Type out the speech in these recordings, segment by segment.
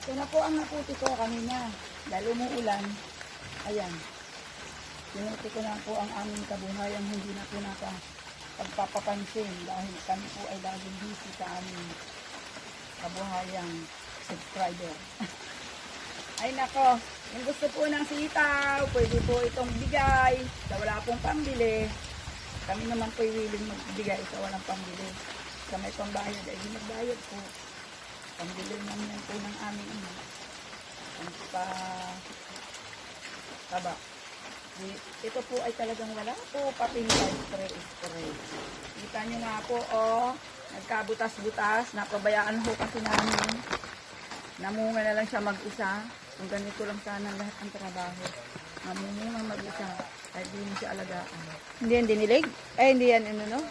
Ito na po ang naputi ko kanina. Dahil umuulan. Ayan. Pinuti ko na po ang aming kabuhayan. Hindi na po pagpapapansin dahil kami po ay laging busy sa aming kabuhayang subscriber. Ay nako, yung gusto po ng sitaw, pwede po itong bigay sa wala pong pambili. Kami naman po willing magbigay sa walang pambili. Sa may pambayad ay magbayad po. Pambili naman po ng aming ang taba. Ito po ay talagang wala po papinday spray. Kita nyo nga po, nagkabutas-butas, napabayaan ho kasi namin. Namunga na lang siya mag-isa. Kung ganito lang sana lahat ang trabaho. Namunga mag-isa. Ay di mo siya alagaan. Hindi yan dinilig? Ay, hindi yan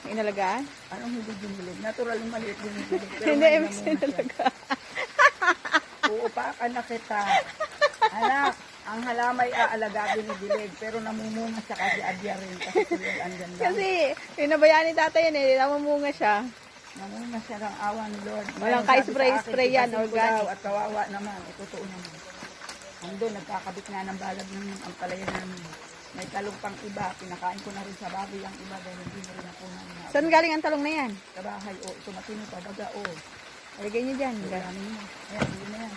inalagaan? Anong hindi dinilig? Natural yung maliit dinilig. Pero Hindi, may ibig namunga siya. inalagaan. Uupakan na kita. Anak, ang halamay aalagaan ni dilig. Pero namumunga siya kasi adya rin. Kasi tuloy andyan lang. Kasi, pinabayaan ni tatay yan namamunga siya. Namunga siya ng awa ni Lord. Walang Ngayon, sabi ka-spray sa akin, yan, ipasin ko organic. daw at kawawa naman. Totoo naman. Andun, nagkakabit nga ng balag ng ampalaya namin. May talong pang iba. Pinakain ko na rin sa baboy ang iba dahil hindi na rin ako na. Saan galing ang talong na yan? Sa bahay, ito matino pa, baga, Lagay niyo dyan. Marami na. Ayan, hindi na yan.